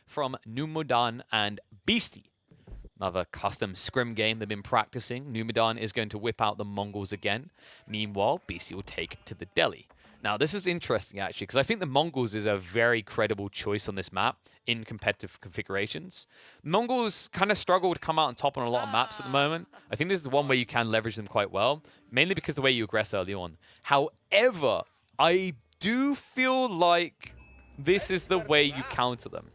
from Numodan and Beastie. Another custom scrim game they've been practicing. Numodan is going to whip out the Mongols again. Meanwhile, Beastie will take to the Delhi. Now, this is interesting, actually, because I think the Mongols is a very credible choice on this map in competitive configurations. Mongols kind of struggle to come out on top on a lot of maps at the moment. I think this is the one where you can leverage them quite well, mainly because the way you aggress early on. However, I do feel like this is the way you counter them.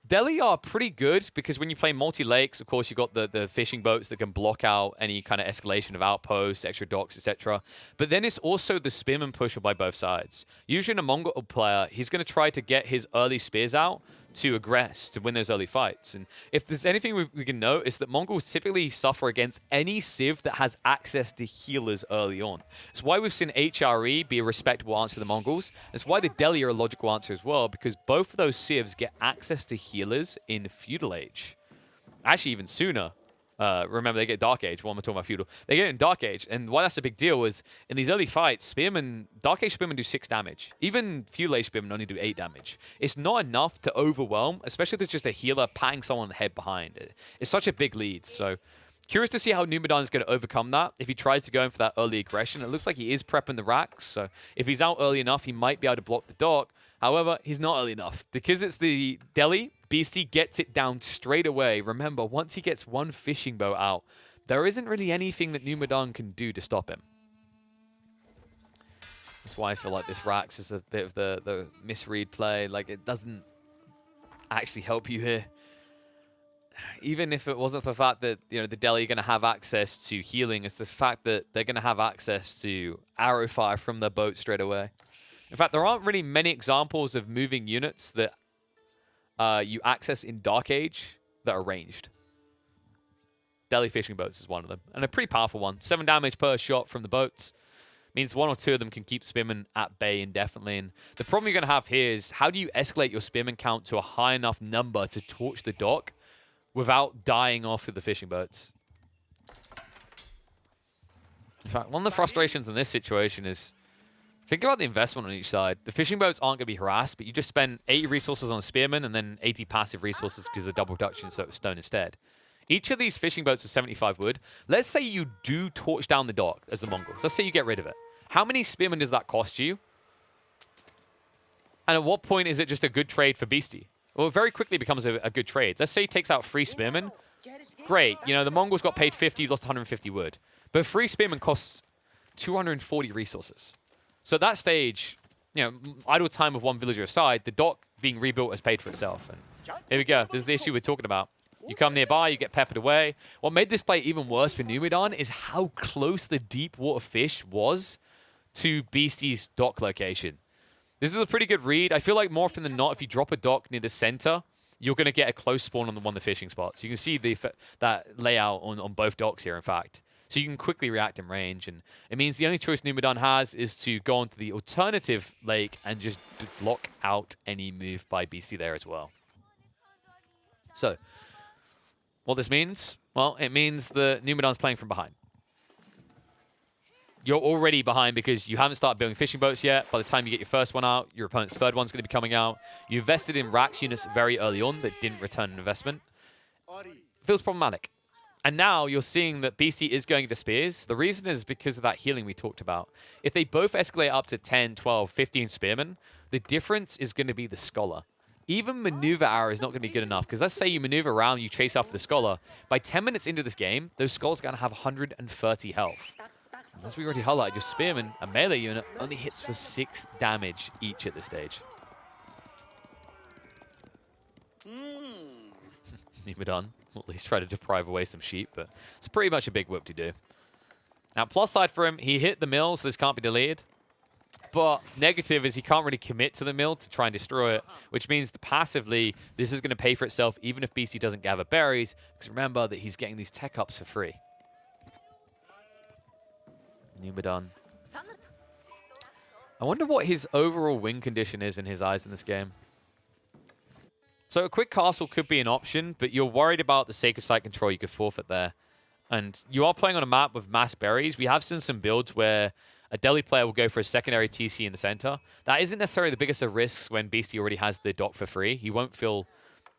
Delhi are pretty good because when you play multi-lakes, of course, you've got the fishing boats that can block out any kind of escalation of outposts, extra docks, etc. But then it's also the spearman pusher by both sides. Usually in a Mongol player, he's going to try to get his early spears out to aggress, to win those early fights. And if there's anything we can note, is that Mongols typically suffer against any civ that has access to healers early on. It's why we've seen HRE be a respectable answer to the Mongols. It's why the Delhi are a logical answer as well, because both of those civs get access to healers in Feudal Age. Actually, even sooner. Remember, they get Dark Age. What am I talking about? Feudal. They get it in Dark Age. And why that's a big deal is in these early fights, Spearmen, Dark Age Spearmen do 6 damage. Even Feudal Age Spearmen only do 8 damage. It's not enough to overwhelm, especially if there's just a healer patting someone on the head behind it. It's such a big lead. So curious to see how Numodan is going to overcome that. If he tries to go in for that early aggression, it looks like he is prepping the racks. So if he's out early enough, he might be able to block the dock. However, he's not early enough. Because it's the Delhi, Beastie gets it down straight away. Remember, once he gets one fishing boat out, there isn't really anything that Numodan can do to stop him. That's why I feel like this Rax is a bit of the misread play. Like, it doesn't actually help you here. Even if it wasn't for the fact that, you know, the Delhi are going to have access to healing, it's the fact that they're going to have access to arrow fire from their boat straight away. In fact, there aren't really many examples of moving units that you access in Dark Age that are ranged. Delhi fishing boats is one of them, and a pretty powerful one. 7 damage per shot from the boats. Means 1 or 2 of them can keep spearmen at bay indefinitely. And the problem you're going to have here is how do you escalate your spearman count to a high enough number to torch the dock without dying off to the fishing boats? In fact, one of the frustrations in this situation is think about the investment on each side. The fishing boats aren't going to be harassed, but you just spend 80 resources on a spearman and then 80 passive resources because of the double reduction stone instead. Each of these fishing boats is 75 wood. Let's say you do torch down the dock as the Mongols. Let's say you get rid of it. How many spearmen does that cost you? And at what point is it just a good trade for Beastie? Well, it very quickly becomes a good trade. Let's say he takes out 3 spearmen. Great. You know, the Mongols got paid 50, lost 150 wood. But 3 spearmen costs 240 resources. So at that stage, you know, idle time of 1 villager aside, the dock being rebuilt has paid for itself. And here we go. This is the issue we're talking about. You come nearby, you get peppered away. What made this play even worse for Numodan is how close the deep water fish was to Beastie's dock location. This is a pretty good read. I feel like more often than not, if you drop a dock near the center, you're going to get a close spawn on one of the fishing spots. You can see that layout on both docks here, in fact. So you can quickly react in range. And it means the only choice Numodan has is to go onto the alternative lake and just block out any move by Beastie there as well. So what this means? Well, it means that Numodan's playing from behind. You're already behind because you haven't started building fishing boats yet. By the time you get your first one out, your opponent's third one's going to be coming out. You invested in Rax units very early on that didn't return an investment. Feels problematic. And now you're seeing that Beastie is going to spears. The reason is because of that healing we talked about. If they both escalate up to 10, 12, 15 spearmen, the difference is going to be the scholar. Even maneuver arrow is not going to be good enough, because let's say you maneuver around, you chase after the scholar. By 10 minutes into this game, those scholars are going to have 130 health. And as we already highlighted, your spearman, a melee unit, only hits for 6 damage each at this stage. Numodan will at least try to deprive away some sheep, but it's pretty much a big whoop to do. Now, plus side for him, he hit the mill, so this can't be deleted. But negative is he can't really commit to the mill to try and destroy it, which means that passively, this is going to pay for itself even if Beastie doesn't gather berries, because remember that he's getting these tech ups for free. Numodan. I wonder what his overall win condition is in his eyes in this game. So a quick castle could be an option, but you're worried about the sacred site control you could forfeit there. And you are playing on a map with mass berries. We have seen some builds where A Delhi player will go for a secondary TC in the center. That isn't necessarily the biggest of risks when Beastie already has the dock for free. He won't feel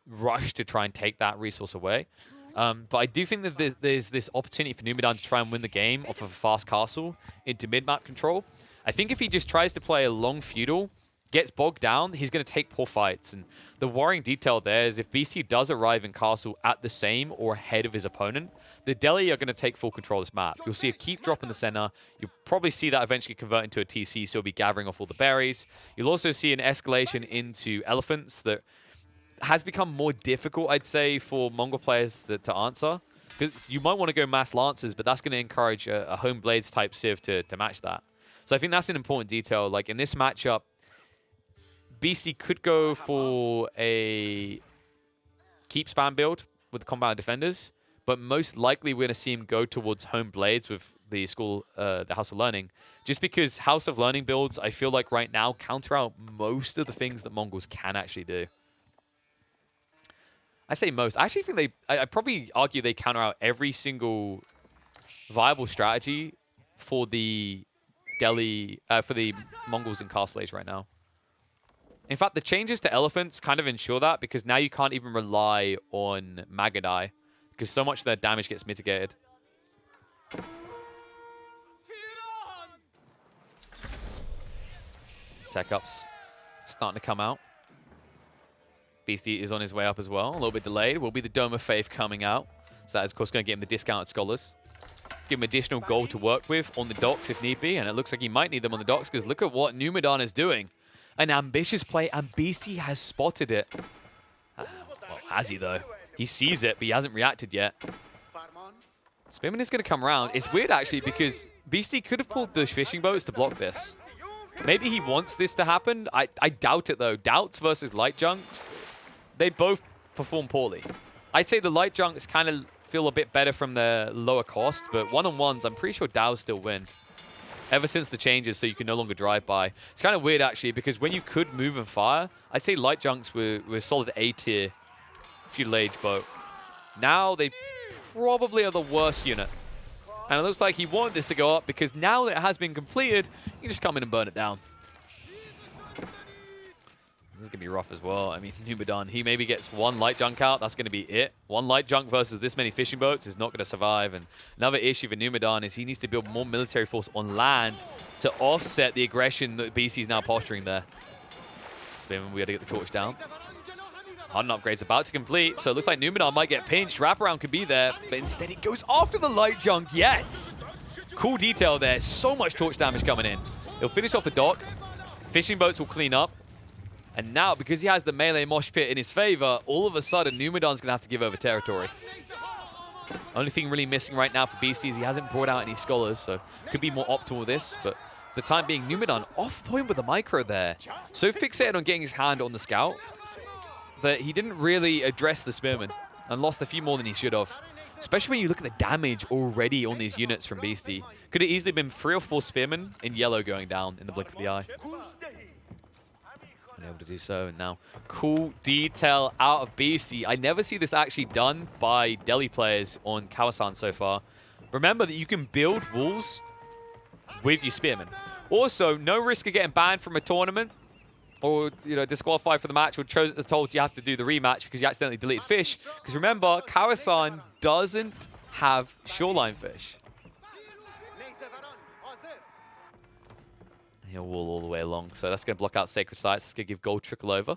rushed to try and take that resource away. But I do think that there's this opportunity for Numidan to try and win the game off of a fast castle into mid-map control. I think if he just tries to play a long feudal, gets bogged down, he's going to take poor fights. And the worrying detail there is if BC does arrive in castle at the same or ahead of his opponent, the Delhi are going to take full control of this map. You'll see a keep drop in the center. You'll probably see that eventually convert into a TC, so he'll be gathering off all the berries. You'll also see an escalation into elephants that has become more difficult, I'd say, for Mongol players to answer. Because you might want to go mass lancers, but that's going to encourage a home blades type civ to match that. So I think that's an important detail. Like in this matchup, BC could go for a keep spam build with the compound defenders, but most likely we're going to see him go towards home blades with the school, the House of Learning, just because House of Learning builds, I feel like right now, counter out most of the things that Mongols can actually do. I say most. I actually think I'd probably argue they counter out every single viable strategy for the Delhi, for the Mongols in Castle Age right now. In fact, the changes to elephants kind of ensure that, because now you can't even rely on Magadai, because so much of their damage gets mitigated. Tech ups starting to come out. Beastie is on his way up as well. A little bit delayed. Will be the Dome of Faith coming out. So that is, of course, going to get him the discounted scholars. Give him additional gold to work with on the docks if need be. And it looks like he might need them on the docks, because look at what Numidan is doing. An ambitious play, and Beastie has spotted it. Well, has he, though? He sees it, but he hasn't reacted yet. Spearman is going to come around. It's weird, actually, because Beastie could have pulled the fishing boats to block this. Maybe he wants this to happen. I doubt it, though. Doubts versus light junks, they both perform poorly. I'd say the light junks kind of feel a bit better from their lower cost, but one-on-ones, I'm pretty sure Dows still win. Ever since the changes, so you can no longer drive by. It's kind of weird, actually, because when you could move and fire, I'd say light junks were solid A-tier feudal age boat. Now they probably are the worst unit. And it looks like he wanted this to go up, because now that it has been completed, you can just come in and burn it down. This is going to be rough as well. I mean, Numidan, he maybe gets one light junk out. That's going to be it. One light junk versus this many fishing boats is not going to survive. And another issue for Numidan is he needs to build more military force on land to offset the aggression that BC is now posturing there. Spearman, we got to get the torch down. Harden upgrade's about to complete, so it looks like Numidan might get pinched. Wraparound could be there, but instead he goes after the light junk. Yes! Cool detail there. So much torch damage coming in. He'll finish off the dock. Fishing boats will clean up. And now, because he has the melee mosh pit in his favor, all of a sudden, Numidan's going to have to give over territory. Only thing really missing right now for Beastie is he hasn't brought out any scholars, so could be more optimal with this. But for the time being, Numidan off point with the micro there. So fixated on getting his hand on the scout that he didn't really address the spearman and lost a few more than he should have. Especially when you look at the damage already on these units from Beastie. Could have easily been 3 or 4 spearmen in yellow going down in the blink of the eye. Able to do so, and now cool detail out of BC. I never see this actually done by Delhi players on Kawasan so far. Remember that you can build walls with your spearmen. Also, no risk of getting banned from a tournament or disqualified for the match or told you have to do the rematch because you accidentally deleted fish. Because remember, Kawasan doesn't have shoreline fish. He'll wall all the way along. So that's going to block out sacred sites. That's going to give gold trickle over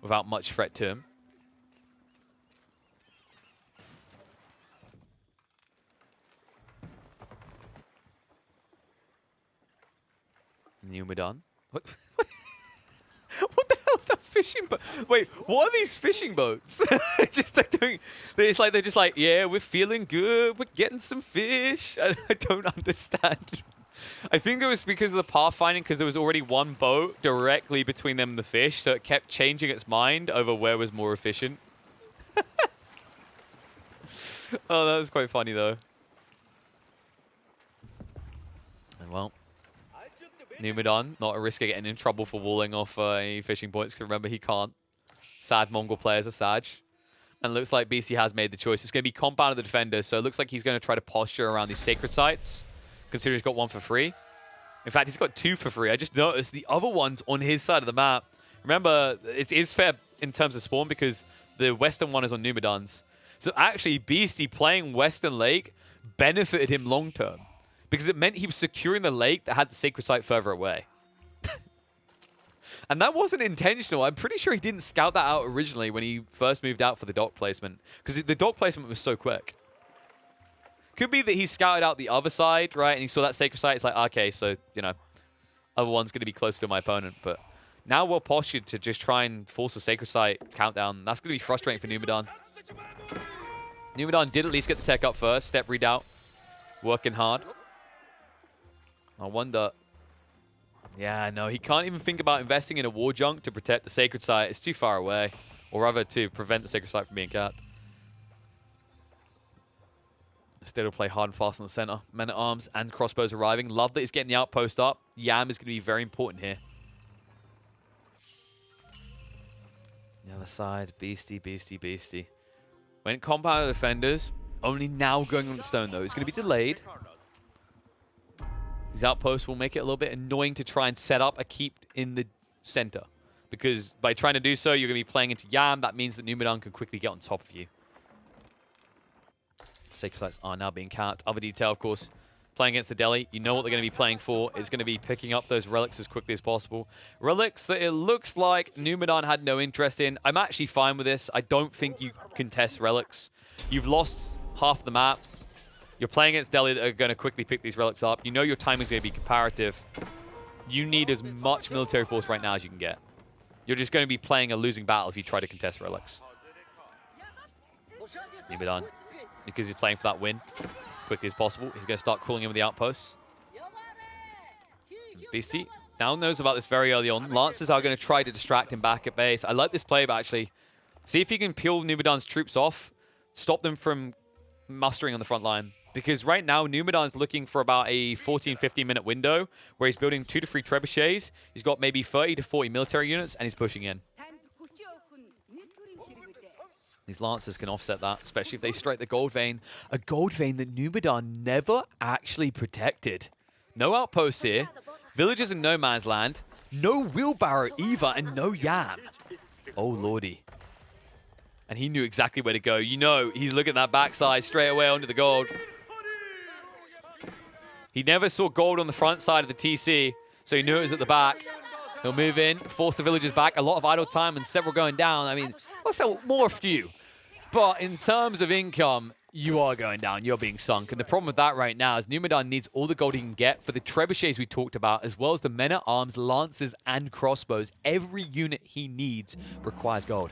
without much threat to him. Numidan. What? What the hell's that fishing boat? Wait, what are these fishing boats? They're just like, yeah, we're feeling good. We're getting some fish. I don't understand. I think it was because of the pathfinding, because there was already one boat directly between them and the fish, so it kept changing its mind over where was more efficient. Oh, that was quite funny, though. And well, Numidan, not a risk of getting in trouble for walling off any fishing points, because remember, he can't. Sad Mongol players are Sag. And it looks like BC has made the choice. It's going to be compound of the defender, so it looks like he's going to try to posture around these sacred sites. Consider he's got one for free. In fact, he's got 2 for free. I just noticed the other one's on his side of the map. Remember, it is fair in terms of spawn because the western one is on Numidan's. So actually, Beastie playing Western Lake benefited him long term because it meant he was securing the lake that had the sacred site further away. And that wasn't intentional. I'm pretty sure he didn't scout that out originally when he first moved out for the dock placement because the dock placement was so quick. Could be that he scouted out the other side, right? And he saw that sacred site. It's like, okay, so, you know, other one's going to be closer to my opponent. But now we're postured to just try and force a sacred site countdown. That's going to be frustrating for Numidan. Numidan did at least get the tech up first. Step redoubt. Working hard. I wonder... Yeah, no, he can't even think about investing in a war junk to protect the sacred site. It's too far away. Or rather, to prevent the sacred site from being capped. Instead, will play hard and fast in the center. Men-at-arms and crossbows arriving. Love that he's getting the outpost up. Yam is going to be very important here. The other side, Beastie, Beastie, Beastie. Went compound defenders. Only now going on the stone, though. He's going to be delayed. These outposts will make it a little bit annoying to try and set up a keep in the center. Because by trying to do so, you're going to be playing into Yam. That means that Numidan can quickly get on top of you. Sacred sites are now being capped. Other detail, of course, playing against the Delhi. You know what they're going to be playing for. It's going to be picking up those relics as quickly as possible. Relics that it looks like Numidan had no interest in. I'm actually fine with this. I don't think you contest relics. You've lost half the map. You're playing against Delhi that are going to quickly pick these relics up. You know your time is going to be comparative. You need as much military force right now as you can get. You're just going to be playing a losing battle if you try to contest relics. Numidan, because he's playing for that win as quickly as possible, he's going to start calling in with the outposts. Beastie now knows about this very early on. Lancers are going to try to distract him back at base. I like this play, but actually, see if he can peel Numidan's troops off, stop them from mustering on the front line. Because right now, Numidan's looking for about a 14-15 minute window where he's building 2 to 3 trebuchets. He's got maybe 30 to 40 military units, and he's pushing in. These Lancers can offset that, especially if they strike the gold vein. A gold vein that Numidan never actually protected. No outposts here. Villages in no man's land. No wheelbarrow either, and no Yam. Oh, lordy. And he knew exactly where to go. You know, he's looking at that backside straight away onto the gold. He never saw gold on the front side of the TC, so he knew it was at the back. He'll move in, force the villagers back. A lot of idle time and several going down. I mean, well, so more a few. But in terms of income, you are going down. You're being sunk. And the problem with that right now is Numidan needs all the gold he can get for the trebuchets we talked about, as well as the men-at-arms, lancers, and crossbows. Every unit he needs requires gold.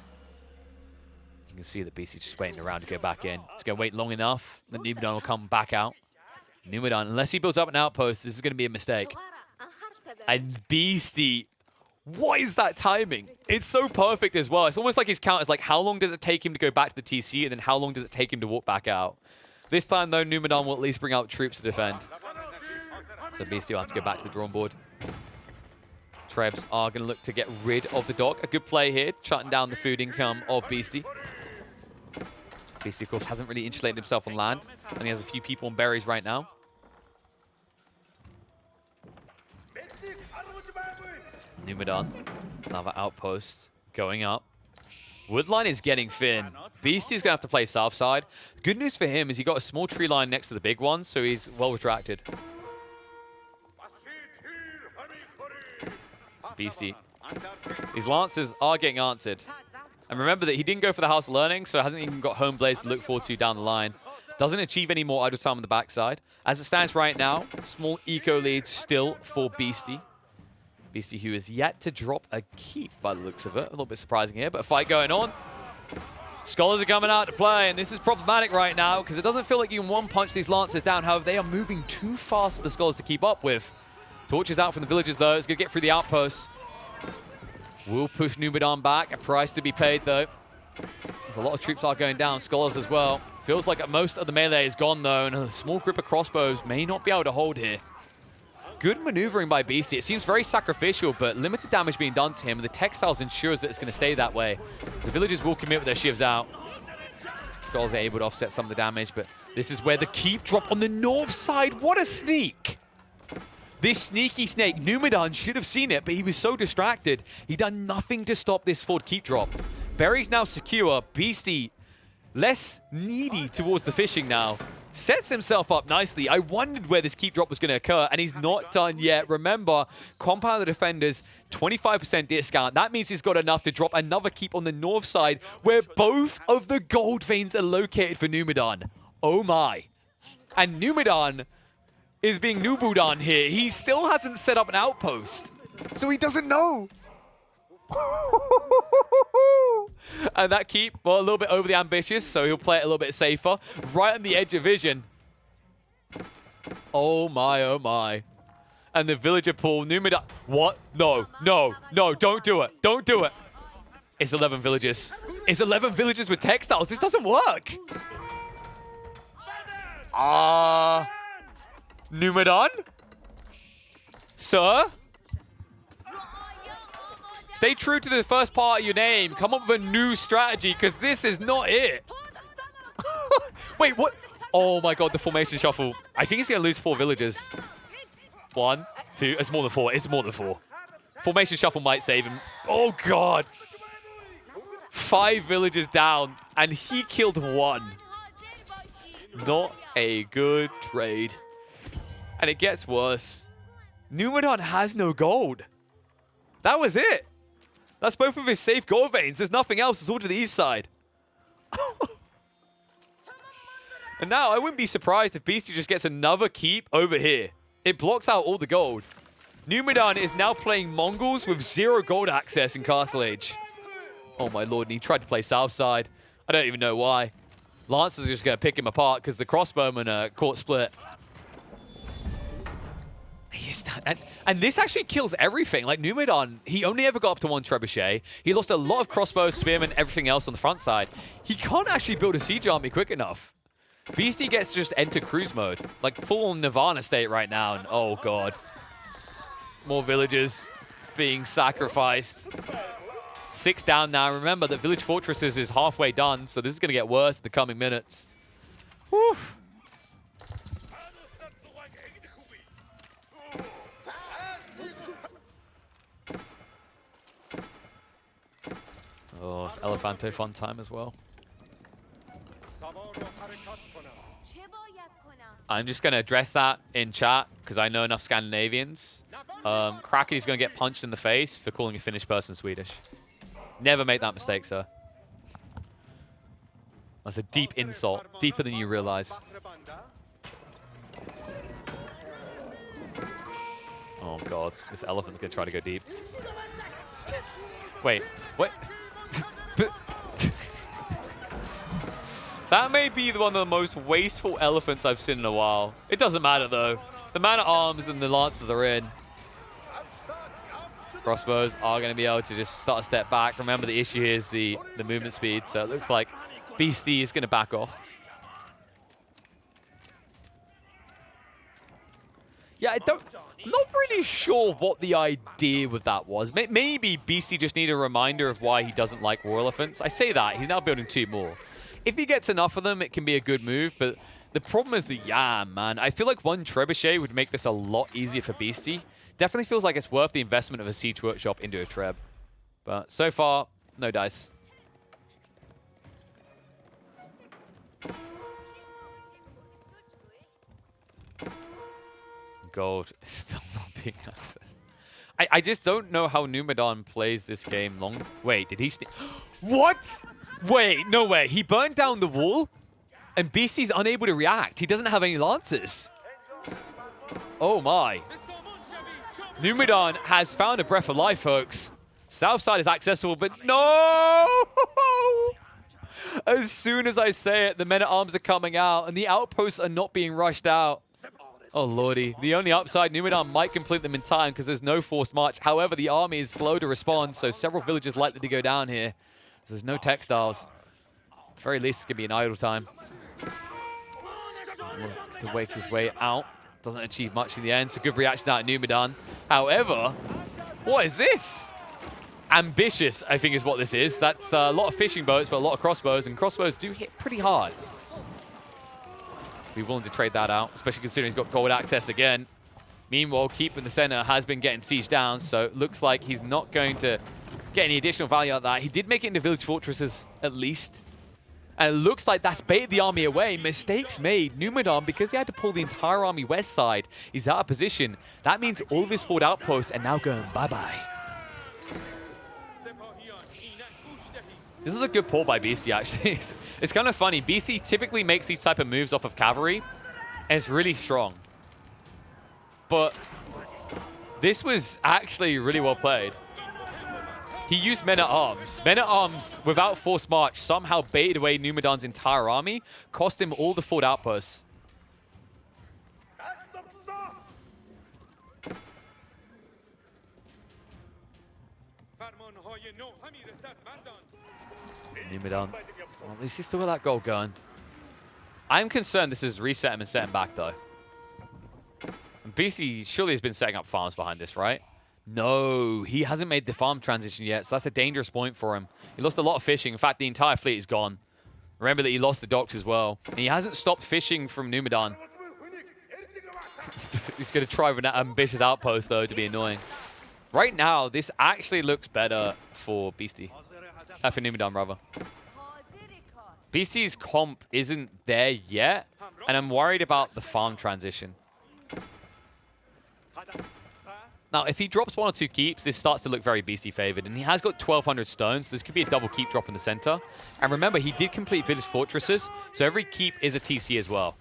You can see that Beastie's just waiting around to go back in. He's going to wait long enough, then Numidan will come back out. Numidan, unless he builds up an outpost, this is going to be a mistake. And Beastie, what is that timing? It's so perfect as well. It's almost like his count is like, how long does it take him to go back to the TC, and then how long does it take him to walk back out? This time, though, Numidan will at least bring out troops to defend. So Beastie will have to go back to the drawing board. Trebs are going to look to get rid of the dock. A good play here, shutting down the food income of Beastie. Beastie, of course, hasn't really insulated himself on land. Only has a few people on berries right now. Numidan, another outpost going up. Woodline is getting thin. Beastie's going to have to play south side. Good news for him is he got a small tree line next to the big one, so he's well retracted. Beastie. These Lancers are getting answered. And remember that he didn't go for the House of Learning, so hasn't even got Home Blades to look forward to down the line. Doesn't achieve any more idle time on the backside. As it stands right now, small eco lead still for Beastie. Beastie, who is yet to drop a keep by the looks of it. A little bit surprising here, but a fight going on. Scholars are coming out to play, and this is problematic right now because it doesn't feel like you can one-punch these Lancers down. However, they are moving too fast for the Scholars to keep up with. Torches out from the villagers, though. It's going to get through the outposts. Will push Numidan back. A price to be paid, though. There's a lot of troops are going down. Scholars as well. Feels like most of the melee is gone, though, and a small group of crossbows may not be able to hold here. Good maneuvering by Beastie. It seems very sacrificial, but limited damage being done to him, and the textiles ensures that it's going to stay that way. The villagers will commit with their shivs out. Skulls are able to offset some of the damage, but this is where the keep drop on the north side. What a sneak! This sneaky snake, Numidan should have seen it, but he was so distracted. He done nothing to stop this forward keep drop. Berry's now secure. Beastie, less needy towards the fishing now. Sets himself up nicely. I wondered where this keep drop was going to occur, and he's not done yet. Remember, Compound the Defenders, 25% discount. That means he's got enough to drop another keep on the north side, where both of the gold veins are located for Numidan. Oh my. And Numidan is being Nubudan here. He still hasn't set up an outpost, so he doesn't know. And that keep, well, a little bit overly ambitious, so he'll play it a little bit safer. Right on the edge of vision. Oh my, oh my. And the villager pool, Numidan. What? No, no, no, don't do it. Don't do it. It's 11 villagers. It's 11 villagers with textiles. This doesn't work. Numidan? Sir? Stay true to the first part of your name. Come up with a new strategy, because this is not it. Wait, what? Oh my god, the formation shuffle. I think he's going to lose 4 villagers. 1, 2. It's more than 4. It's more than 4. Formation shuffle might save him. Oh god. 5 villagers down, and he killed 1. Not a good trade. And it gets worse. Numidan has no gold. That was it. That's both of his safe gold veins. There's nothing else. It's all to the east side. And now I wouldn't be surprised if Beastie just gets another keep over here. It blocks out all the gold. Numidan is now playing Mongols with 0 gold access in Castle Age. Oh my lord, and he tried to play south side. I don't even know why. Lance is just going to pick him apart because the crossbowman caught split. And this actually kills everything. Like, Numidan, he only ever got up to 1 trebuchet. He lost a lot of crossbows, spearmen, everything else on the front side. He can't actually build a siege army quick enough. Beastie gets to just enter cruise mode. Like, full Nirvana state right now. And oh, God. More villagers being sacrificed. 6 down now. Remember that Village Fortresses is halfway done, so this is going to get worse in the coming minutes. Whew. Oh, it's Elephanto fun time as well. I'm just going to address that in chat because I know enough Scandinavians. Kraken's going to get punched in the face for calling a Finnish person Swedish. Never make that mistake, sir. That's a deep insult. Deeper than you realize. Oh, God. This elephant's going to try to go deep. Wait. What? That may be one of the most wasteful elephants I've seen in a while. It doesn't matter, though. The man-at-arms and the lancers are in. Crossbows are going to be able to just start a step back. Remember, the issue here is the movement speed, so it looks like Beastie is going to back off. Yeah, I'm not really sure what the idea with that was. Maybe Beastie just needed a reminder of why he doesn't like war elephants. I say that. He's now building 2 more. If he gets enough of them, it can be a good move, but the problem is the yam, man. I feel like 1 trebuchet would make this a lot easier for Beastie. Definitely feels like it's worth the investment of a siege workshop into a treb. But so far, no dice. Gold is still not being accessed. I just don't know how Numidan plays this game long. Wait, did he What? Wait, no way. He burned down the wall and Beastie's unable to react. He doesn't have any lances. Oh my. Numidan has found a breath of life, folks. South side is accessible, but no! As soon as I say it, the men-at-arms are coming out and the outposts are not being rushed out. Oh, lordy. The only upside, Numidan might complete them in time because there's no forced march. However, the army is slow to respond, so several villages likely to go down here. There's no textiles. At the very least, it's going to be an idle time. To wake his way out. Doesn't achieve much in the end, so good reaction out of Numidan. However, what is this? Ambitious, I think is what this is. That's a lot of fishing boats, but a lot of crossbows, and crossbows do hit pretty hard. Be willing to trade that out, especially considering he's got gold access again. Meanwhile, Keep in the center has been getting sieged down, so it looks like he's not going to get any additional value out of that. He did make it into village fortresses, at least. And it looks like that's baited the army away. Mistakes made. Numidan, because he had to pull the entire army west side, he's out of position. That means all of his forward outposts are now going bye-bye. This is a good pull by BC, actually. It's kind of funny. BC typically makes these type of moves off of cavalry, and it's really strong. But this was actually really well played. He used men-at-arms. Men-at-arms, without forced march, somehow baited away Numidan's entire army, cost him all the forward outposts. Numidan, well, at least he's still got that goal going. I'm concerned this is reset him and set him back, though. And BC surely has been setting up farms behind this, right? No, he hasn't made the farm transition yet, so that's a dangerous point for him. He lost a lot of fishing. In fact, the entire fleet is gone. Remember that he lost the docks as well. And he hasn't stopped fishing from Numidan. He's going to try with an ambitious outpost, though, to be annoying. Right now, this actually looks better for Beastie. For Numidan, rather. BC's comp isn't there yet, and I'm worried about the farm transition. Now, if he drops 1 or 2 keeps, this starts to look very BC favored. And he has got 1,200 stones. This could be a double keep drop in the center. And remember, he did complete village fortresses, so every keep is a TC as well.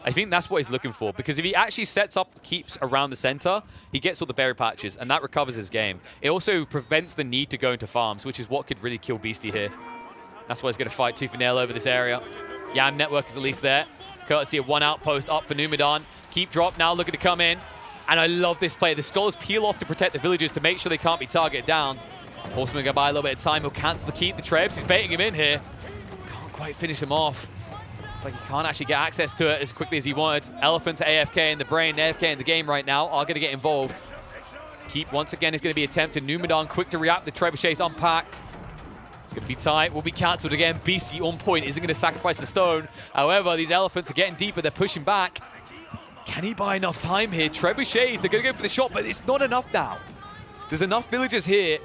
I think that's what he's looking for, because if he actually sets up keeps around the center, he gets all the berry patches, and that recovers his game. It also prevents the need to go into farms, which is what could really kill Beastie here. That's why he's going to fight tooth and nail over this area. Yam network is at least there. Courtesy of 1 outpost up for Numidan. Keep drop now looking to come in. And I love this play. The scholars peel off to protect the villagers to make sure they can't be targeted down. Horseman going to buy a little bit of time. He'll cancel the keep. The Trebs, he's baiting him in here. Can't quite finish him off. It's like he can't actually get access to it as quickly as he wanted. Elephants AFK in the brain, AFK in the game right now, are going to get involved. Keep once again is going to be attempted. Numidan quick to react. The trebuchet's unpacked. It's going to be tight. Will be cancelled again. BC on point. Isn't going to sacrifice the stone. However, these elephants are getting deeper. They're pushing back. Can he buy enough time here? Trebuchets, they're going to go for the shot, but it's not enough now. There's enough villagers here.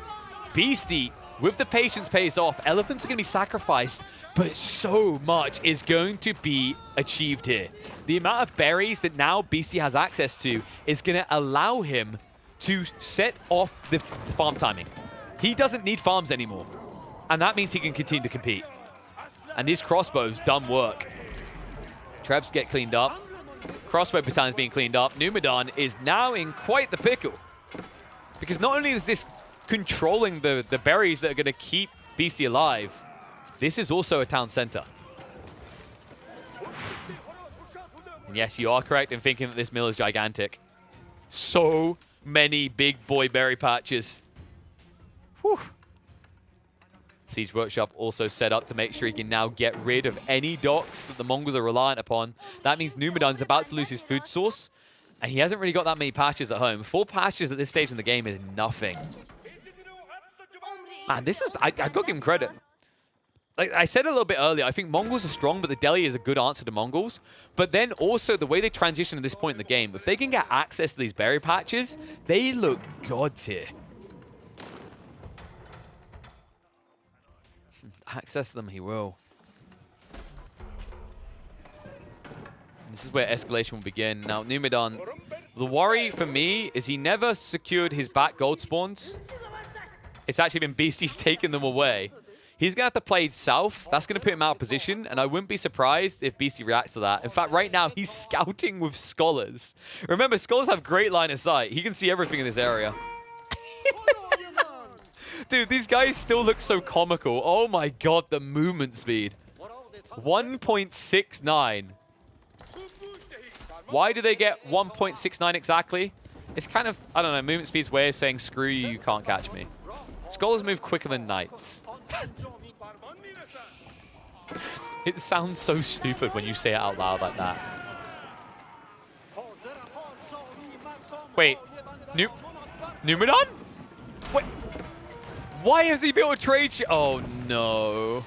Beastie, with the patience pays off. Elephants are going to be sacrificed, but so much is going to be achieved here. The amount of berries that now BC has access to is going to allow him to set off the farm timing. He doesn't need farms anymore, and that means he can continue to compete. And these crossbows done work. Trebs get cleaned up. Crossbow battalion is being cleaned up. Numidan is now in quite the pickle. Because not only is this controlling the berries that are going to keep Beastie alive, this is also a town center. And yes, you are correct in thinking that this mill is gigantic. So many big boy berry patches. Whew. Siege Workshop also set up to make sure he can now get rid of any docks that the Mongols are reliant upon. That means Numidan's about to lose his food source, and he hasn't really got that many pastures at home. 4 pastures at this stage in the game is nothing. Man, this is... I got to give him credit. Like I said a little bit earlier, I think Mongols are strong, but the Delhi is a good answer to Mongols. But then also the way they transition at this point in the game, if they can get access to these berry patches, they look god tier. Access them, he will. This is where escalation will begin. Now, Numidan, the worry for me is he never secured his back gold spawns. It's actually been Beastie's taking them away. He's going to have to play south. That's going to put him out of position, and I wouldn't be surprised if Beastie reacts to that. In fact, right now, he's scouting with scholars. Remember, scholars have great line of sight. He can see everything in this area. Dude, these guys still look so comical. Oh my god, the movement speed. 1.69. Why do they get 1.69 exactly? It's kind of, I don't know, movement speed's way of saying, screw you, you can't catch me. Scholars move quicker than knights. It sounds so stupid when you say it out loud like that. Wait, Numidan? Wait. Why has he built a trade ship? Oh, no.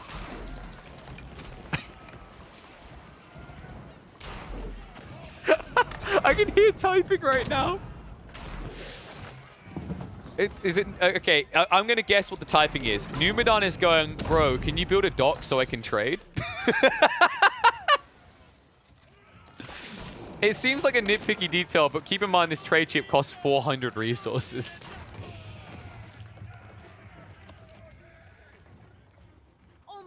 I can hear typing right now. Is it okay? I'm gonna guess what the typing is. Numidan is going, bro. Can you build a dock so I can trade? It seems like a nitpicky detail, but keep in mind this trade chip costs 400 resources. Oh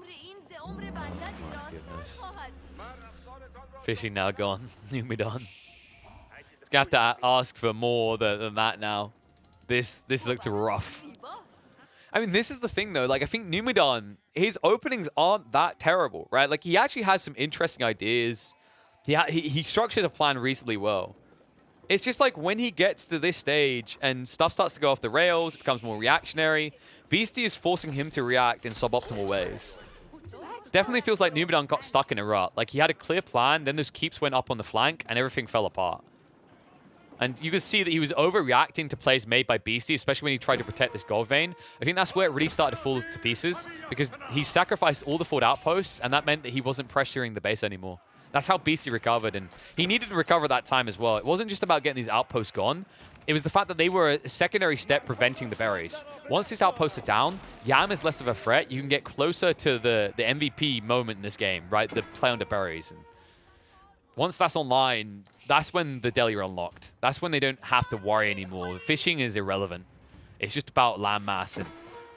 my goodness. Fishing now gone. Numidan. Gonna have to ask for more than that now. This looks rough. I mean, this is the thing, though. Like, I think Numidan, his openings aren't that terrible, right? Like, he actually has some interesting ideas. He structures a plan reasonably well. It's just like when he gets to this stage and stuff starts to go off the rails, it becomes more reactionary, Beastie is forcing him to react in suboptimal ways. Definitely feels like Numidan got stuck in a rut. Like, he had a clear plan, then those keeps went up on the flank, and everything fell apart. And you can see that he was overreacting to plays made by Beastie, especially when he tried to protect this gold vein. I think that's where it really started to fall to pieces, because he sacrificed all the forward outposts, and that meant that he wasn't pressuring the base anymore. That's how Beastie recovered, and he needed to recover that time as well. It wasn't just about getting these outposts gone. It was the fact that they were a secondary step preventing the berries. Once these outposts are down, Yam is less of a threat. You can get closer to the MVP moment in this game, right? The play on the berries. And once that's online, that's when the deli are unlocked. That's when they don't have to worry anymore. Fishing is irrelevant. It's just about landmass. And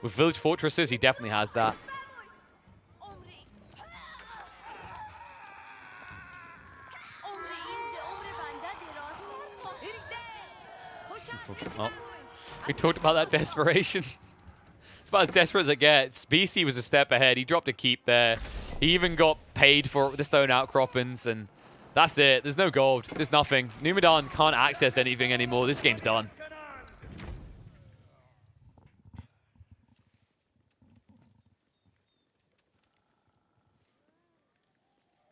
with Village Fortresses, he definitely has that. Oh, we talked about that desperation. It's about as desperate as it gets. BC was a step ahead. He dropped a keep there. He even got paid for it with the stone outcroppings, and that's it. There's no gold. There's nothing. Numidan can't access anything anymore. This game's done.